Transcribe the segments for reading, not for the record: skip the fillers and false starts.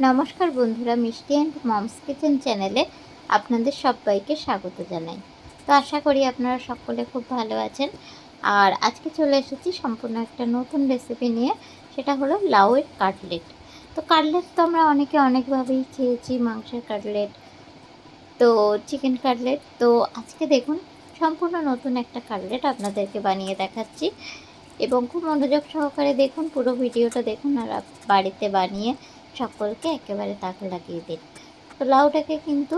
নমস্কার বন্ধুরা, মিষ্টি অ্যান্ড মমস কিচেন চ্যানেলে আপনাদের সবাইকে স্বাগত জানাই। তো আশা করি আপনারা সকলে খুব ভালো আছেন। আর আজকে চলে এসেছি সম্পূর্ণ একটা নতুন রেসিপি নিয়ে, সেটা হলো লাউয়ের কাটলেট। তো কাটলেট তো আমরা অনেকে অনেকভাবেই খেয়েছি, মাংসের কাটলেট, তো চিকেন কাটলেট। তো আজকে দেখুন সম্পূর্ণ নতুন একটা কাটলেট আপনাদেরকে বানিয়ে দেখাচ্ছি, এবং খুব মনোযোগ সহকারে দেখুন, পুরো ভিডিওটা দেখুন আর বাড়িতে বানিয়ে সকলকে একেবারে তাক লাগিয়ে দিন। তো লাউটাকে কিন্তু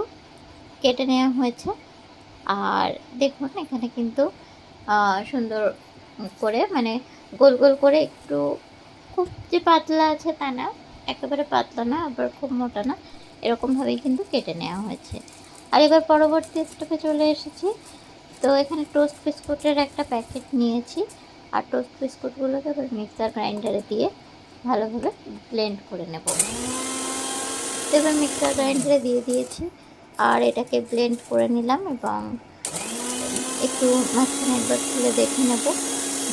কেটে নেওয়া হয়েছে, আর দেখুন এখানে কিন্তু সুন্দর করে মানে গোল গোল করে, একটু খুব যে পাতলা আছে তা না, একেবারে পাতলা না আবার খুব মোটা না, এরকমভাবেই কিন্তু কেটে নেওয়া হয়েছে। আর এবার পরবর্তী স্টেপে চলে এসেছি। তো এখানে টোস্ট বিস্কুটের একটা প্যাকেট নিয়েছি, আর টোস্ট বিস্কুটগুলোকে এবার মিক্সার গ্রাইন্ডারে দিয়ে ভালোভাবে ব্লেন্ড করে নেব। তো এবার মিক্সার গ্রাইন্ডারে দিয়ে দিয়েছি, আর এটাকে ব্লেন্ড করে নিলাম, এবং একটু মাঝখানে একবার খুলে দেখে নেব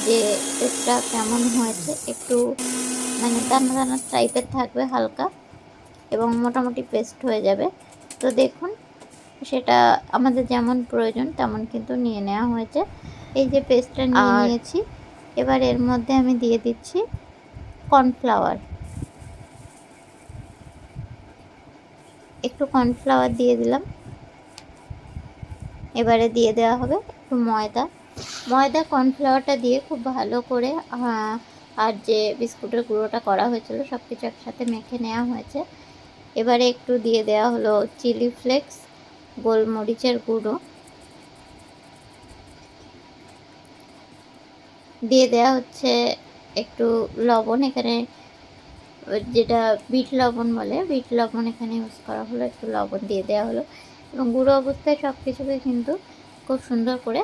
যে টেস্টটা কেমন হয়েছে। একটু মানে দানা দানা টাইপের থাকবে হালকা, এবং মোটামুটি পেস্ট হয়ে যাবে। তো দেখুন সেটা আমাদের যেমন প্রয়োজন তেমন কিন্তু নিয়ে নেওয়া হয়েছে। এই যে পেস্টটা নিয়ে নিয়েছি, এবার এর মধ্যে আমি দিয়ে দিচ্ছি কর্নফ্লাওয়ার। একটু কর্নফ্লাওয়ার দিয়ে দিলাম। এবারে দিয়ে দেওয়া হবে একটু ময়দা কর্নফ্লাওয়ারটা দিয়ে খুব ভালো করে আর যে বিস্কুটের গুঁড়োটা করা হয়েছিল সব কিছু একসাথে মেখে নেওয়া হয়েছে। এবারে একটু দিয়ে দেওয়া হলো চিলি ফ্লেক্স, গোলমরিচের গুঁড়ো, দিয়ে দেওয়া হচ্ছে একটু লবণ, এখানে যেটা বিট লবণ বলে, বিট লবণ এখানে ইউজ করা হলো, একটু লবণ দিয়ে দেওয়া হলো, এবং গুঁড়ো অবস্থায় সব কিছুকে কিন্তু খুব সুন্দর করে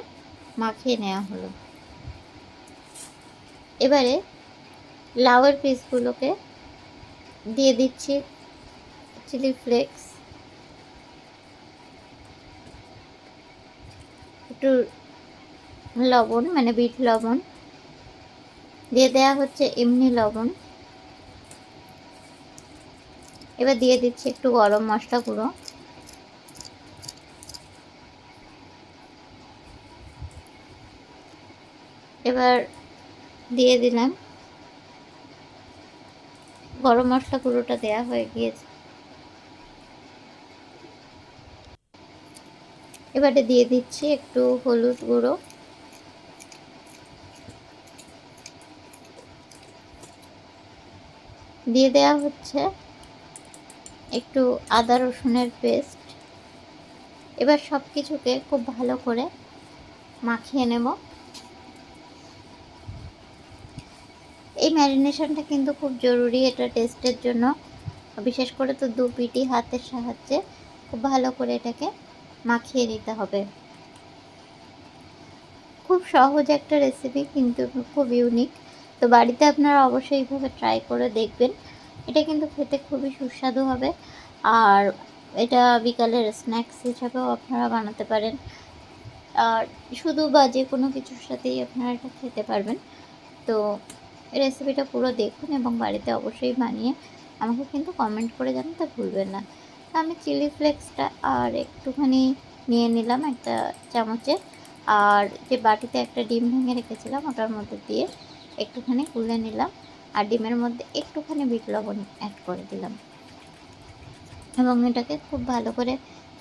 মাখিয়ে নেওয়া হলো। এবারে লাউয়ের পিসগুলোকে দিয়ে দিচ্ছি চিলি ফ্লেক্স, একটু লবণ মানে বিট লবণ, দিয়ে দেওয়া হচ্ছে এমনি লবণ। এবার দিয়ে দিচ্ছি একটু গরম মশলা গুঁড়ো, এবার দিয়ে দিলাম গরম মশলা গুঁড়োটা দেওয়া হয়ে গিয়েছে। এবারে দিয়ে দিচ্ছি একটু হলুদ গুঁড়ো, দিয়ে দেওয়া হচ্ছে একটু আদা রসুনের পেস্ট। এবার সব কিছুকে খুব ভালো করে মাখিয়ে নেব। এই ম্যারিনেশনটা কিন্তু খুব জরুরি এটা টেস্টের জন্য, বিশেষ করে তো দু পিটি হাতের সাহায্যে খুব ভালো করে এটাকে মাখিয়ে নিতে হবে। খুব সহজ একটা রেসিপি, কিন্তু খুব ইউনিক। তো বাড়িতে আপনারা অবশ্যই এইভাবে ট্রাই করে দেখবেন। এটা কিন্তু খেতে খুবই সুস্বাদু হবে, আর এটা বিকালের স্ন্যাক্স হিসাবেও আপনারা বানাতে পারেন, আর শুধু বা যে কোনো কিছুর সাথেই আপনারা এটা খেতে পারবেন। তো রেসিপিটা পুরো দেখুন এবং বাড়িতে অবশ্যই বানিয়ে আমাকে কিন্তু কমেন্ট করে জানাতে ভুলবেন না। তো আমি চিলি ফ্লেক্সটা আর একটুখানি নিয়ে নিলাম একটা চামচে, আর যে বাটিতে একটা ডিম ভেঙে রেখেছিলাম ওটার মধ্যে দিয়ে একটুখানি গুলে নিলাম, আর ডিমের মধ্যে একটুখানি বিট লবণ অ্যাড করে দিলাম, এবং এটাকে খুব ভালো করে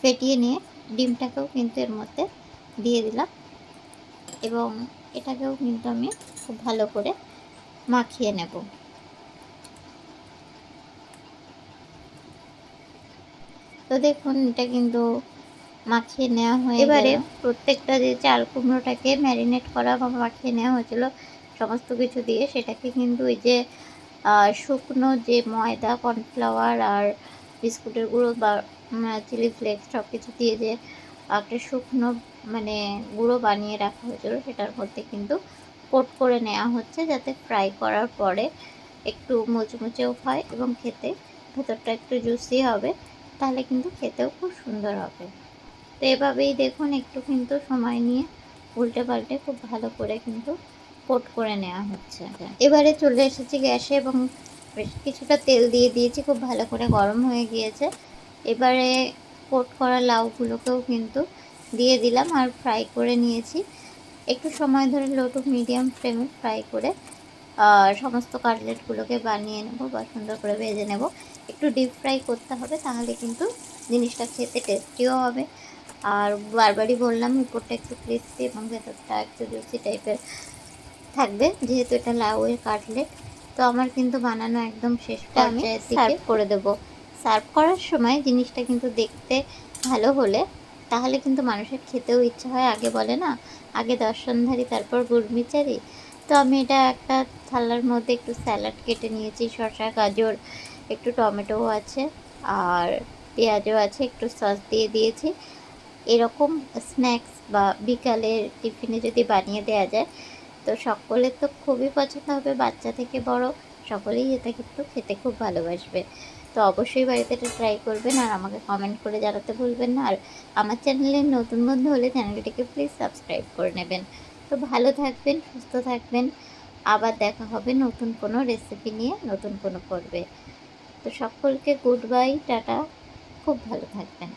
ফেটিয়ে নিয়ে ডিমটাকেও কিন্তু এর মধ্যে দিয়ে দিলাম, এবং এটাকেও কিন্তু আমি খুব ভালো করে মাখিয়ে নেব। তো দেখুন এটা কিন্তু মাখিয়ে নেওয়া হয়ে এবারে প্রত্যেকটা যে চাল কুমড়োটাকে ম্যারিনেট করা বা মাখিয়ে নেওয়া হয়েছিল সমস্ত কিছু দিয়ে, সেটাকে কিন্তু ওই যে শুকনো যে ময়দা কর্নফ্লাওয়ার আর বিস্কুটের গুঁড়ো বা চিলি ফ্লেক্স সব কিছু দিয়ে যে একটা শুকনো মানে গুঁড়ো বানিয়ে রাখা হয়েছিল সেটার মধ্যে কিন্তু কোট করে নেওয়া হচ্ছে, যাতে ফ্রাই করার পরে একটু মুচমুচেও হয় এবং খেতে ভেতরটা একটু জুসি হবে, তাহলে কিন্তু খেতেও খুব সুন্দর হবে। তো এভাবেই দেখুন একটু কিন্তু সময় নিয়ে উল্টে পাল্টে খুব ভালো করে কিন্তু কোট করে নেওয়া হচ্ছে। এবারে চলে এসেছি গ্যাসে এবং বেশ কিছুটা তেল দিয়ে দিয়েছি, খুব ভালো করে গরম হয়ে গিয়েছে। এবারে কোট করা লাউগুলোকেও কিন্তু দিয়ে দিলাম আর ফ্রাই করে নিয়েছি। একটু সময় ধরে লো টু মিডিয়াম ফ্লেমে ফ্রাই করে সমস্ত কাটলেটগুলোকে বানিয়ে নেব বা সুন্দর করে ভেজে নেব। একটু ডিপ ফ্রাই করতে হবে, তাহলে কিন্তু জিনিসটা খেতে টেস্টিও হবে। আর বারবারই বললাম, উপরটা একটু ক্রিস্পি এবং ভেতরটা একটু জুসি টাইপের থাকবে, যেহেতু এটা লাউয়ের কাটলেট। তো আমার কিন্তু বানানো একদম শেষ পর্যায়ের দিকে। সার্ভ করে দেব। সার্ভ করার সময় জিনিসটা কিন্তু দেখতে ভালো হলে তাহলে কিন্তু মানুষের খেতেও ইচ্ছা হয়। আগে বলে না, আগে দর্শনধারী তারপর গুড়মিচারি। তো আমি এটা একটা থালার মধ্যে একটু স্যালাড কেটে নিয়েছি, শসা, গাজর, একটু টমেটোও আছে আর পেঁয়াজও আছে, একটু সস দিয়ে দিয়েছি। এরকম স্ন্যাক্স বা বিকালের টিফিনে যদি বানিয়ে দেওয়া যায় তো সকলের তো খুবই পছন্দ হবে, বাচ্চা থেকে বড় সকলেই এটা কিন্তু খেতে খুব ভালোবাসবে। তো অবশ্যই বাড়িতে এটা ট্রাই করবেন আর আমাকে কমেন্ট করে জানাতে ভুলবেন না। আর আমার চ্যানেলের নতুন বন্ধু হলে চ্যানেলটিকে প্লিজ সাবস্ক্রাইব করে নেবেন। তো ভালো থাকবেন, সুস্থ থাকবেন। আবার দেখা হবে নতুন কোনো রেসিপি নিয়ে, নতুন কোনো পর্বে। তো সকলকে গুড বাই, টাটা। খুব ভালো থাকবেন।